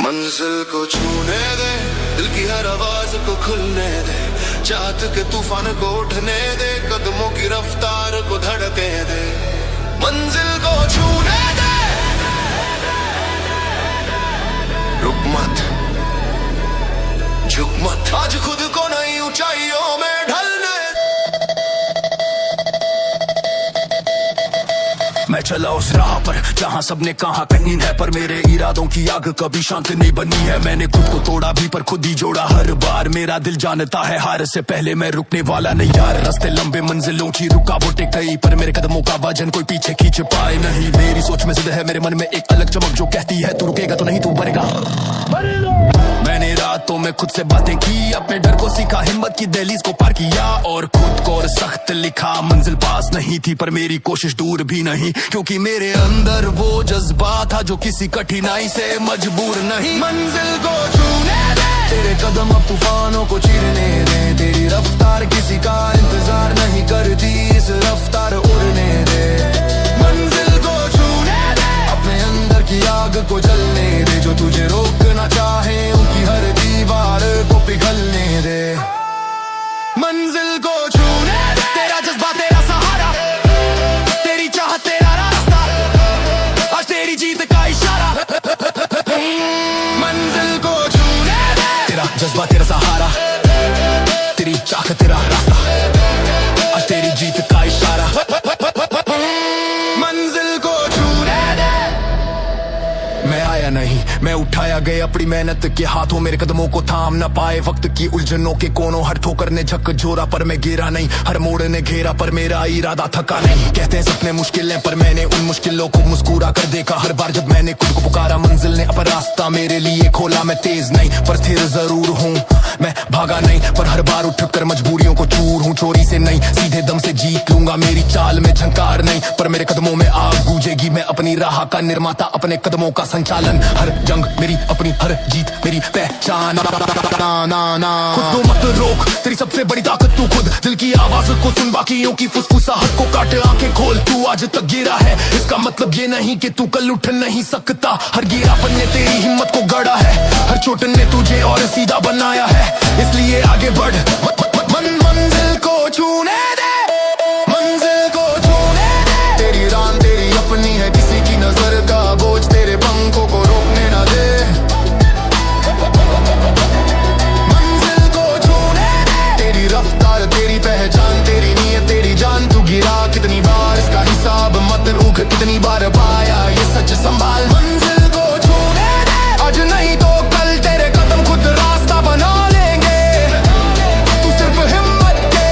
मंजिल को छूने दे, दिल की हर आवाज को खुलने दे, चाहत के तूफान को उठने दे, कदमों की रफ्तार को धड़के दे। मंजिल को छूने दे, रुक मत, झुक मत, आज खुद को नई ऊंचाइयों में ढलने। मैं चला उस राह पर जहाँ सबने कहा कहीं है, पर मेरे इरादों की आग कभी शांत नहीं बनी है। मैंने खुद को तोड़ा भी पर खुद ही जोड़ा हर बार। मेरा दिल जानता है हार से पहले मैं रुकने वाला नहीं यार। रास्ते लंबे, मंजिलों की रुकावटें कई, पर मेरे कदमों का वजन कोई पीछे खींच पाए नहीं। मेरी सोच में जिद है, मेरे मन में एक अलग चमक जो कहती है तू रुकेगा तो नहीं तू मरेगा। मैंने रातों में खुद से बातें की, अपने डर को सीखा, हिम्मत की दहलीज को पार किया और खुद को और सख्त लिखा। मंजिल पास नहीं थी पर मेरी कोशिश दूर भी नहीं, क्योंकि मेरे अंदर वो जज्बा था जो किसी कठिनाई से मजबूर नहीं। मंजिल को छूने दे, तेरे कदम अब तूफानों को चीरने दे, तेरी रफ्तार किसी का इंतजार नहीं करती, इस रफ्तार उड़ने दे। मंजिल को छूने दे, अपने अंदर की आग को जलने दे, जो तुझे रोकना चाहे उनकी हर दीवार को पिघलने दे। मंजिल को छूने दे, तेरा जज्बा तेरा सहारा, तेरी चाहत तेरा रास्ता, आज तेरी जीत का इशारा। मंजिल को छूने दे, तेरा जज्बा तेरा सहारा, तेरी चाहत तेरा रास्ता, आज तेरी जीत का इशारा। मंजिल को छूने दे, मैं आया नहीं, मैं उठाया गया अपनी मेहनत के हाथों, मेरे कदमों को थाम न पाए वक्त की उलझनों के कोनों। हर ठोकर ने झकझोरा पर मैं गिरा नहीं, हर मोड़ ने घेरा पर मेरा इरादा थका नहीं। कहते हैं सपने मुश्किल हैं पर मैंने उन मुश्किलों को मुस्कुरा कर देखा। हर बार जब मैंने खुद को पुकारा मंजिल ने अपना रास्ता मेरे लिए खोला। मैं तेज नहीं पर स्थिर जरूर हूँ, मैं भागा नहीं पर हर बार उठकर मजबूरियों को चूर हूँ। चोरी से नहीं सीधे दम से जीत लूंगा, मेरी चाल में झंकार नहीं पर मेरे कदमों में आग गूंजेगी। मैं अपनी राह का निर्माता, अपने कदमों का संचालन, हर जंग मेरी अपनी, हर जीत मेरी पहचान। खुद को मत रोक, तेरी सबसे बड़ी ताकत तू खुद। दिल की आवाज को सुन, बाकियों की फुसफुसाहट को काट, आंखें खोल। तू आज तक गिरा है इसका मतलब ये नहीं कि तू कल उठ नहीं सकता। हर गिरापन ने तेरी हिम्मत को गढ़ा है, हर चोट ने तुझे और सीधा बनाया है, इसलिए आगे बढ़। मंजिल को छूने दे, मंजिल को छूने दे, तेरी रान तेरी अपनी है, किसी की नजर का बोझ तेरे पंखों को रोकने ना दे। मंजिल को छूने दे, तेरी रफ्तार तेरी पहचान, तेरी नीयत तेरी जान। तू गिरा कितनी बार इसका हिसाब मत रूख, कितनी बार पाया ये सच संभाल। मंजिल को छूने दे, आज नहीं तो कल तेरे कदम खुद रास्ता बना लेंगे, तू सिर्फ हिम्मत के।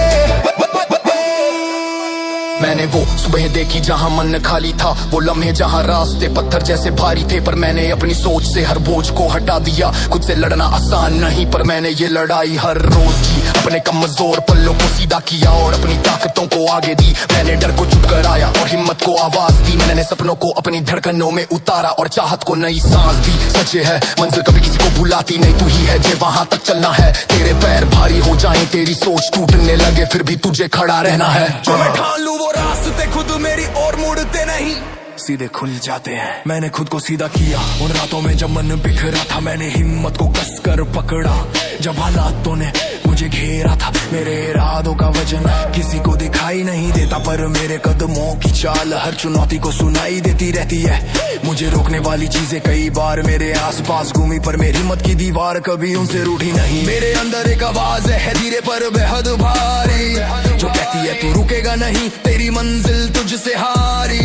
मैंने वो सुबह देखी जहां मन खाली था, वो लम्हे जहां रास्ते पत्थर जैसे भारी थे, पर मैंने अपनी सोच से हर बोझ को हटा दिया। खुद से लड़ना आसान नहीं पर मैंने ये लड़ाई हर रोज की, अपने कमजोर पल्लों को सीधा किया और अपनी ताकतों को आगे दी। मैंने डर को चुप कराया और हिम्मत को आवाज दी, मैंने सपनों को अपनी धड़कनों में उतारा और चाहत को नई सांस दी। सच है मंजिल कभी किसी को भुलाती नहीं, तू ही है जे वहां तक चलना है। तेरे पैर भारी हो जाएं, तेरी सोच टूटने लगे, फिर भी तुझे खड़ा रहना है। जो मैं ठान लूं वो रास्ते खुद मेरी ओर मुड़ते नहीं, सीधे खुल जाते हैं। मैंने खुद को सीधा किया उन रातों में जब मन बिखरा था, मैंने हिम्मत को कसकर पकड़ा जब हालातों ने मुझे घेरा था। मेरे इरादों का वजन किसी को दिखाई नहीं देता, पर मेरे कदमों की चाल हर चुनौती को सुनाई देती रहती है। मुझे रोकने वाली चीजें कई बार मेरे आसपास घूमी, पर मेरी हिम्मत की दीवार कभी उनसे रूठी नहीं। मेरे अंदर एक आवाज है धीरे पर बेहद भारी, जो कहती है तू रुकेगा नहीं, तेरी मंजिल तुझसे हारी।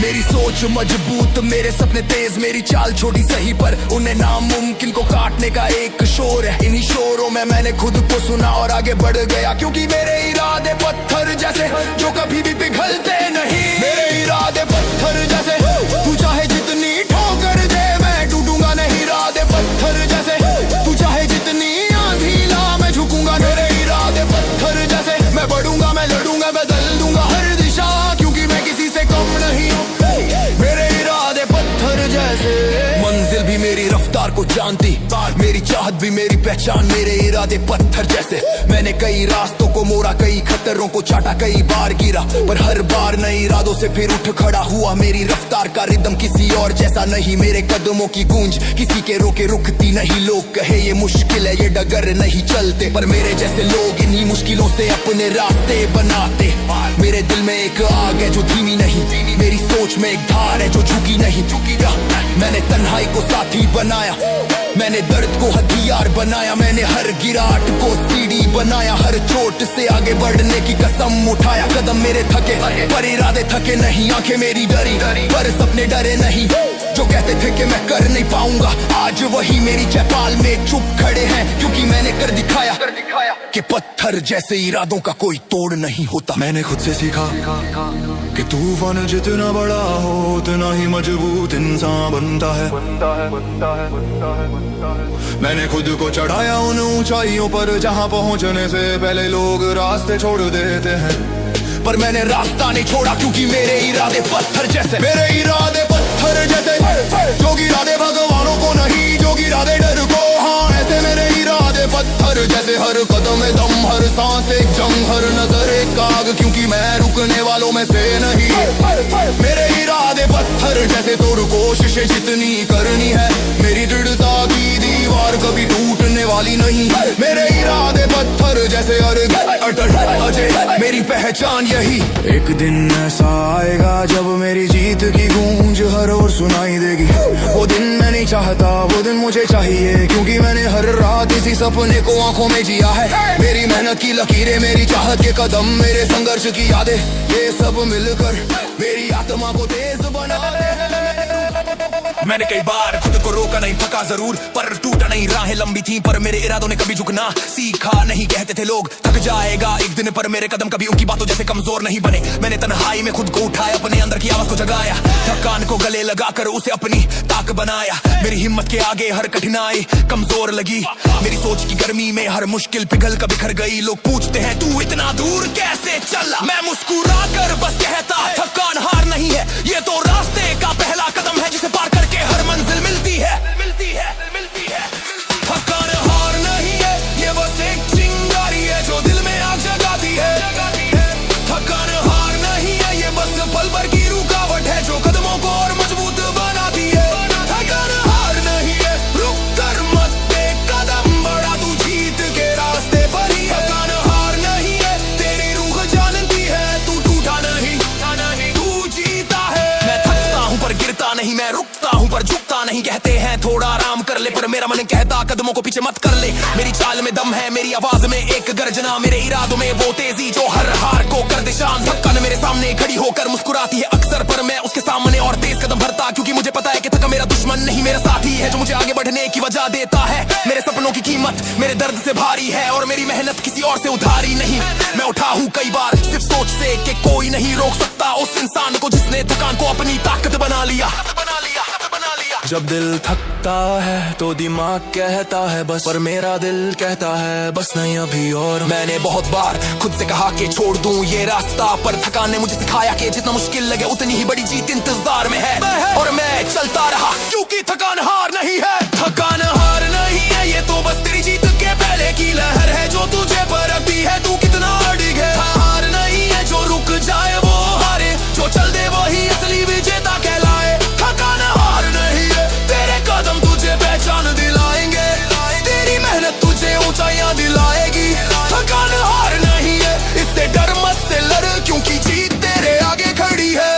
मेरी सोच मजबूत, मेरे सपने तेज, मेरी चाल छोटी सही पर उन्हें नामुमकिन को काटने का एक शोर है। इन्हीं शोरों में मैंने खुद को सुना और आगे बढ़ गया, क्योंकि मेरे इरादे पत्थर जैसे जो कभी भी पिघलते नहीं। मेरे इरादे पत्थर जैसे, तू चाहे जितनी ठोकर दे मैं टूटूंगा नहीं। इरादे पत्थर जैसे, तू चाहे जितनी आंधी ला मैं झुकूंगा। मेरे इरादे पत्थर जैसे, मैं बढ़ूंगा मैं लड़ूंगा बदल दूंगा हर दिशा, क्योंकि मैं किसी से कम नहीं। मेरे इरादे पत्थर जैसे, मंजिल भी मेरी रफ्तार बार को जानती, मेरी चाहत भी मेरी पहचान, मेरे इरादे पत्थर जैसे। मैंने कई रास्तों को मोड़ा, कई खतरों को चाटा, कई बार गिरा, पर हर बार नए इरादों से फिर उठ खड़ा हुआ। मेरी रफ्तार का रिदम किसी और जैसा नहीं, मेरे कदमों की गूंज किसी के रोके रुकती नहीं। लोग कहे ये मुश्किल है, ये डगर नहीं चलते, पर मेरे जैसे लोग इन्हीं मुश्किलों से अपने रास्ते बनाते। मेरे दिल में एक आग है जो धीमी नहीं, मेरी सोच में एक धार है जो झुकी नहीं। मैंने तन्हाई को साथी बनाया, मैंने दर्द को हथियार बनाया, मैंने हर गिराट को सीढ़ी बनाया, हर चोट से आगे बढ़ने की कसम उठाया। कदम मेरे थके पर इरादे थके नहीं, आंखें मेरी डरी पर सपने डरे नहीं। जो कहते थे कि मैं कर नहीं पाऊंगा, आज वही मेरी चौपाल में चुप खड़े हैं, क्योंकि मैंने कर दिखाया कि पत्थर जैसे इरादों का कोई तोड़ नहीं होता। मैंने खुद से सीखा कि तूफान जितना बड़ा हो उतना ही मजबूत इंसान बनता है। मैंने खुद को चढ़ाया उन ऊंचाइयों पर जहां पहुंचने से पहले लोग रास्ते छोड़ देते हैं, पर मैंने रास्ता नहीं छोड़ा, क्योंकि मेरे इरादे पत्थर जैसे। मेरे इरादे पत्थर जैसे, जो गिरादे भगवानों को नहीं, जो गिरादे डर को। हाँ ऐसे मेरे इरादे पत्थर जैसे, हर कदम में दम, हर सांस एक जंग, हर नजर एक आग, क्योंकि मैं रुकने वालों में से नहीं। मेरे इरादे पत्थर जैसे, तोड़ कोशिशें जितनी करनी है, मेरी दृढ़ता की दीवार कभी टूटने वाली नहीं। मेरे इरादे पत्थर जैसे, अटल अजय मेरी पहचान यही। एक दिन ऐसा आएगा जब मेरी जीत की गूंज हर ओर सुनाई देगी। वो दिन मैं नहीं चाहता, वो दिन मुझे चाहिए, क्योंकि मैंने हर रात इसी सपने को आंखों में जिया है। मेरी मेहनत की लकीरें, मेरी चाहत के कदम, मेरे संघर्ष की यादें, ये सब मिलकर मेरी आत्मा को तेज बना दे। मैंने कई बार खुद को रोका नहीं, थका जरूर पर टूटा नहीं। राहें लंबी थी पर मेरे इरादों ने कभी झुकना सीखा नहीं। कहते थे लोग थक जाएगा एक दिन, पर मेरे कदम कभी उनकी बातों जैसे कमजोर नहीं बने। मैंने तन्हाई में खुद को उठाया, अपने अंदर की आवाज को जगाया, थकान को गले लगाकर उसे अपनी ताक बनाया। मेरी हिम्मत के आगे हर कठिनाई कमजोर लगी, मेरी सोच की गर्मी में हर मुश्किल पिघल कर बिखर गई। लोग पूछते हैं तू इतना दूर कैसे चला, मैं मुस्कुरा कर बस कहता थकान हार नहीं है, ये तो रास्ते का पहला कदम है, जिसे पार करके हर मंजिल मिलती है। थकान हार नहीं है, ये बस एक चिंगारी है जो दिल में आग जगाती है। थकान हार नहीं है, ये बस पल भर की रुकावट है जो कदमों को और मजबूत बनाती है। थकान हार नहीं है, रुक कर मत दे कदम, बढ़ा तू जीत के रास्ते पर ही। थकान हार नहीं है, तेरी रूह जानती है तू टूटा नहीं, तू जीता है। मैं थकता हूँ पर गिरता नहीं, मैं रुकता हूँ पर झुकता नहीं। कहते हैं थोड़ा आराम कर ले, पर मेरा मन कहता कदमों को पीछे मत कर ले। मेरी चाल में दम है, मेरी आवाज में एक गर्जना, मेरे इरादों में वो तेजी जो हर हार को कर दे शान। थकान मेरे सामने खड़ी होकर मुस्कुराती है अक्सर, पर मैं उसके सामने और तेज कदम भरता, क्योंकि मुझे पता है कि थका मेरा दुश्मन नहीं, मेरा साथी है जो मुझे आगे बढ़ने की वजह देता है। मेरे सपनों की कीमत मेरे दर्द से भारी है, और मेरी मेहनत किसी और से उधारी नहीं। मैं उठा हूँ कई बार सिर्फ सोच से कि कोई नहीं रोक सकता उस इंसान को जिसने थकान को अपनी ताकत बना लिया। जब दिल थकता है तो दिमाग कहता है बस, पर मेरा दिल कहता है बस नहीं अभी और। मैंने बहुत बार खुद से कहा कि छोड़ दूं ये रास्ता, पर थकान ने मुझे सिखाया कि जितना मुश्किल लगे उतनी ही बड़ी जीत इंतजार में है। और मैं चलता रहा, क्योंकि थकान हार नहीं है। थकान हार नहीं है, ये तो बस तेरी जीत के पहले की लहर है जो तुझे परखती है तू कितना अड़िग है। हार नहीं है, जो रुक जाए वो हारे, जो चल दे वही असली विजेता कहलाए। थकान हार नहीं है, तेरे कदम तुझे पहचान दिलाएंगे, तेरी मेहनत तुझे ऊंचाइयां दिलाएगी। थकान हार नहीं है, इससे डर मत से लड़, क्योंकि जीत तेरे आगे खड़ी है।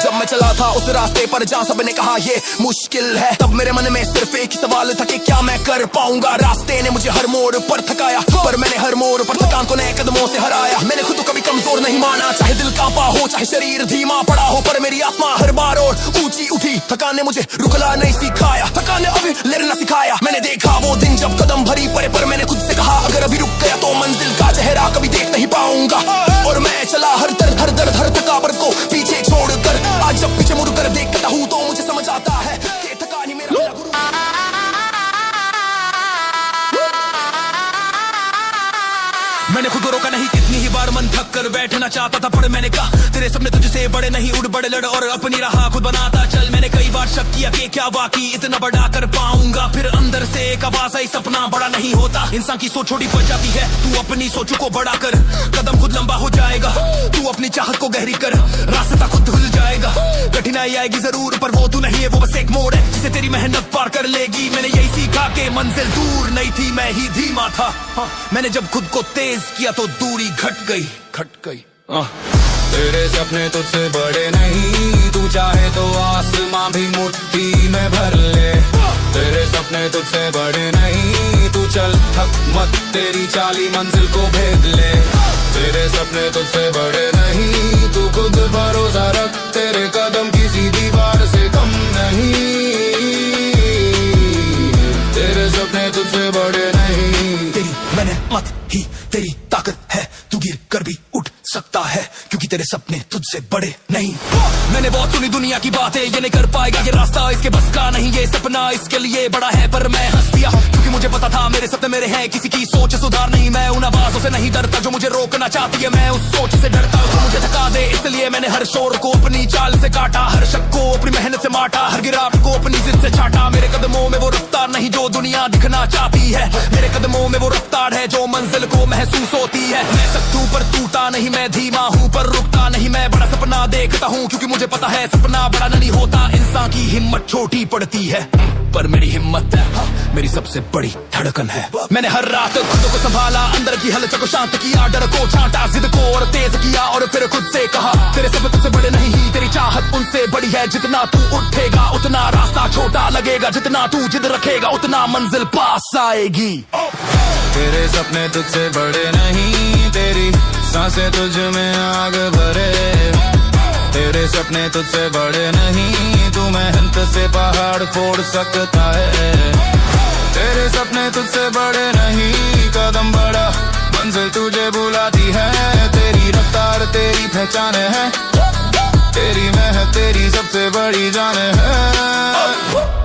जब मैं चला था उस रास्ते पर जहाँ सबने कहा ये मुश्किल है, तब मेरे मन में सिर्फ एक ही सवाल था कि क्या मैं कर पाऊंगा। रास्ते ने मुझे हर मोड़ पर थकाया, पर मैंने हर मोड़ पर थकान को नए कदमों से हराया। मैंने खुद को कभी कमजोर नहीं माना, चाहे दिल कांपा हो, चाहे शरीर धीमा पड़ा हो, पर मेरी आत्मा हर बार और ऊंची उठी। थकान ने मुझे रुकना नहीं सिखाया, थकान ने अभी लड़ना सिखाया। मैंने देखा वो दिन जब कदम भरी पड़े, पर मैंने खुद से कहा अगर अभी रुक गया तो मंजिल का चेहरा कभी देख नहीं पाऊंगा। और मैं चला हर दर्द हर थकावट को पीछे छोड़कर, आज जब पीछे मुड़कर देखता हूँ तो मुझे समझ आता है कि थकान ही मेरा गुरु। मैंने खुद को रोका नहीं, कितनी ही बार मन थक कर बैठना चाहता था पर मैंने कहा तेरे सपने तुझसे बड़े नहीं, उड़ बड़े लड़ और अपनी राह खुद बनाता चल। मैंने कई बार शक किया कि क्या वाकई इतना बड़ा कर पाऊंगा, फिर अंदर से एक आवाज आई सपना बड़ा नहीं होता, इंसान की सोच छोटी पड़ जाती है। तू अपनी सोचों को बड़ा कर, कदम खुद लंबा हो जाएगा। तू अपनी चाहत को गहरी कर, रास्ता खुद खुल जाएगा। कठिनाई आएगी जरूर पर वो तू नहीं है, वो बस एक मोड़ है जिसे तेरी मेहनत पार कर लेगी। मैंने यही सीखा कि मंजिल दूर नहीं थी, मैं ही धीमा था। मैंने जब खुद को तेज किया तो दूरी घट गई। तेरे सपने तुझसे बड़े नहीं, तू चाहे तो आसमां भी मुट्ठी में भर ले। तेरे सपने तुझसे बड़े नहीं, तू चल थक मत, तेरी चाली मंजिल को भेद ले। तेरे सपने तुझसे बड़े नहीं, तू खुद भरोसा रख, तेरे कदम किसी दीवार से कम नहीं। तेरे सपने तुझसे बड़े नहीं। तेरी मेहनत ही तेरी ताकत है, तू गिर कर भी उठ सकता है क्योंकि तेरे सपने तुझसे बड़े नहीं। मैंने बहुत सुनी दुनिया की बातें, ये नहीं कर पाएगा ये रास्ता इसके बस का नहीं, ये सपना इसके लिए बड़ा है। पर मैं हंस दिया क्योंकि मुझे पता था मेरे सपने मेरे हैं, किसी की सोच सुधार नहीं। मैं उन आवाजों से नहीं डरता जो मुझे रोकना चाहती है, मैं उस सोच से डरता हूँ जो मुझे थका दे। इसलिए मैंने हर शोर को अपनी चाल से काटा, हर शक को अपनी मेहनत से माटा, हर गिरावट को अपनी जिद से छाटा। मेरे कदमों में वो रफ्तार नहीं जो दुनिया दिखना चाहती है, मेरे कदमों में वो रफ्तार है जो मंजिल को महसूस होती है। मैं सख्त हूँ पर टूटा नहीं, मैं धीमा हूँ पर रुकता नहीं। मैं बड़ा सपना देखता हूँ क्योंकि मुझे पता है सपना बड़ा नहीं होता, इंसान की हिम्मत छोटी पड़ती है। पर मेरी हिम्मत मेरी सबसे बड़ी धड़कन है। मैंने हर रात खुद को संभाला, अंदर की हलचल को शांत किया, डर को छांटा, जिद को और तेज किया और फिर खुद से कहा तेरे सपने तुझसे बड़े नहीं, तेरी चाहत उनसे बड़ी है। जितना तू उठेगा उतना रास्ता छोटा लगेगा, जितना तू जिद रखेगा उतना मंजिल पास आएगी। तेरे सपने तुझसे बड़े नहीं, तेरी सांसें तुझ में आग भरे। तेरे सपने तुझसे बड़े नहीं, तू मेहनत से पहाड़ फोड़ सकता है। तेरे सपने तुझसे बड़े नहीं, कदम बड़ा मंजिल तुझे बुलाती है। तेरी रफ्तार तेरी पहचान है, तेरी मेहनत तेरी सबसे बड़ी जान है।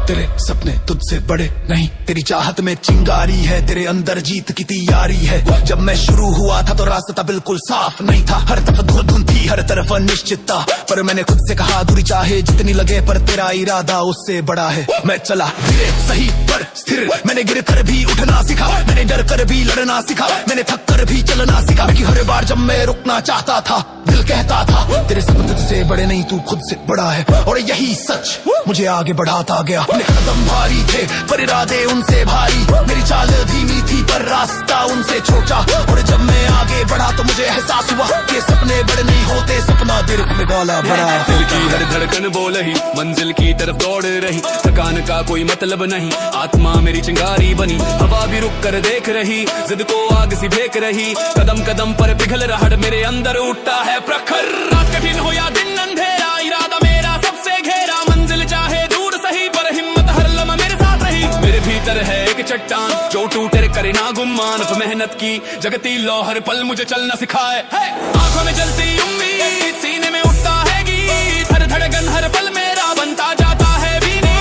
तेरे सपने तुझसे बड़े नहीं, तेरी चाहत में चिंगारी है, तेरे अंदर जीत की तैयारी है। जब मैं शुरू हुआ था तो रास्ता बिल्कुल साफ नहीं था, हर तरफ धुंध थी, हर तरफ अनिश्चितता। पर मैंने खुद से कहा दूरी चाहे जितनी लगे पर तेरा इरादा उससे बड़ा है। मैं चला धीरे सही पर स्थिर, मैंने गिर कर भी उठना सीखा, मैंने डर कर भी लड़ना सीखा, मैंने थक कर भी चलना सीखा। कि हर बार जब मैं रुकना चाहता था दिल कहता था तेरे सपने तुझसे बड़े नहीं, तू खुद से बड़ा है। और यही सच मुझे आगे बढ़ाता गया। अपने कदम भारी थे पर इरादे उनसे भारी, मेरी चाल धीमी थी पर रास्ता उनसे छोटा। और जब मैं आगे बढ़ा तो मुझे एहसास हुआ कि सपने बड़े नहीं होते, सपना दिल में वाला बड़ा। दिल की हर धड़कन बोल रही, मंजिल की तरफ दौड़ रही, थकान का कोई मतलब नहीं, आत्मा मेरी चिंगारी बनी। हवा भी रुक कर देख रही, जिद को आग सी फेंक रही, कदम कदम पर पिघल रहा मेरे अंदर उठता है प्रखर। रात कठिन हो या दिन अंधेरा, इरादा मेरा सबसे घेरा, मंजिल चाहे दूर सही पर हिम्मत हर लम्हा मेरे साथ रही। मेरे भीतर है एक चट्टान जो टूटे करे ना गुमान, मेहनत की जगती लो हर पल मुझे चलना सिखाए। आंखों में जलती उम्मीद, सीने में उठता है गीत, हर धड़कन हर पल मेरा बनता जाता है बीनी।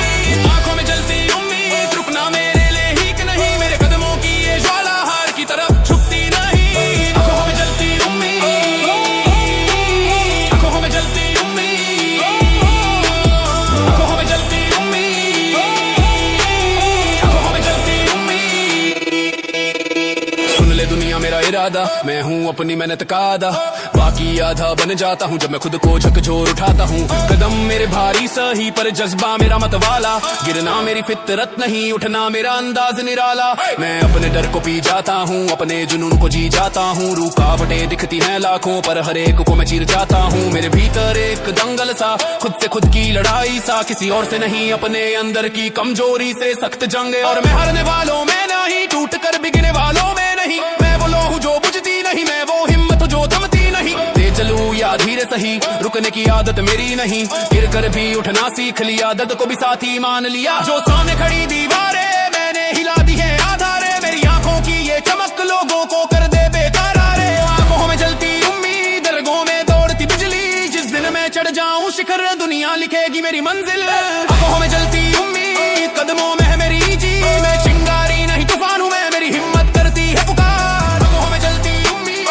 आंखों में जलती उम्मीद, रुकना मेरे लिए ही कि नहीं, मेरे कदमों की ये ज्वाला हार की तरफ झुकती नहीं। आंखों में जलती उम्मीद, आंखों में जलती उम्मीद, आंखों में जलती उम्मीद, आंखों में जलती उम्मीद। सुन ले दुनिया मेरा इरादा, मैं हूँ अपनी मेहनत का आधा, बाकी आधा बन जाता हूँ जब मैं खुद को झकझोर उठाता हूँ। कदम मेरे भारी सही पर जज्बा मेरा मत वाला, गिरना मेरी फितरत नहीं, उठना मेरा अंदाज निराला। मैं अपने डर को पी जाता हूँ, अपने जुनून को जी जाता हूँ, रुकावटें दिखती हैं लाखों पर हर एक को मैं चीर जाता हूँ। मेरे भीतर एक दंगल सा, खुद से खुद की लड़ाई सा, किसी और से नहीं अपने अंदर की कमजोरी से सख्त जंग। और मैं हारने वालों में नहीं, टूट कर बिगने वालों में नहीं, मैं वो लो हूँ जो बुझती नहीं, मैं वो हिम्मत जो थमती नहीं। तेज चलूं या धीरे सही, रुकने की आदत मेरी नहीं, गिर कर भी उठना सीख लिया, दर्द को भी साथी मान लिया। जो सामने खड़ी दीवारें मैंने हिला दी है आधारे, मेरी आंखों की ये चमक लोगों को कर दे बेकरारे। आंखों में जलती उम्मीद, रगों में दौड़ती बिजली, जिस दिन मैं चढ़ जाऊं शिखर दुनिया लिखेगी मेरी मंजिल। आंखों में जलती उम्मीद, कदमों में है मेरी जीत, मैं चिंगारी नहीं तूफान हूं मैं, मेरी हिम्मत करती है पुकार। आंखों में जलती उम्मीद,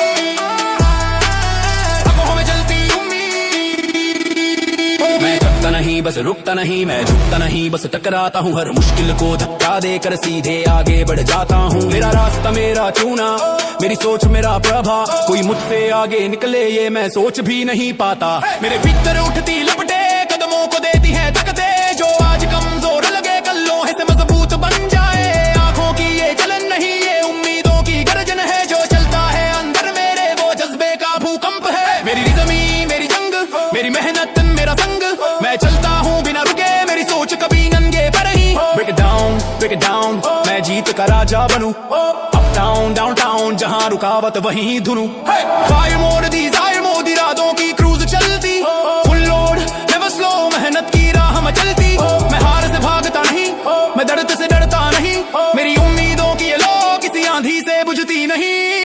बस रुकता नहीं, मैं झुकता नहीं, बस टकराता हूँ हर मुश्किल को धक्का देकर सीधे आगे बढ़ जाता हूँ। मेरा रास्ता मेरा चुना, मेरी सोच मेरा प्रभा, कोई मुझसे आगे निकले ये मैं सोच भी नहीं पाता। मेरे भीतर उठती लपटे कदमों को देती है तकते, जो आज कमजोर लगे कल्लों से मजबूत बन जाए। आंखों की ये जलन नहीं, ये उम्मीदों की गर्जन है, जो चलता है अंदर मेरे वो जज्बे का भूकंप है। मेरी रिज़मी मेरी जंग, मेरी मेहनत मेरा संग, मैं चलता हूँ बिना रुके, मेरी सोच कभी नंगे पर ही। break it down, मैं जीत का राजा बनूं। अप डाउन डाउन टाउन, जहाँ रुकावट वहीं धुनूं। फायर मोड़ दी जायर मोड़ इरादों की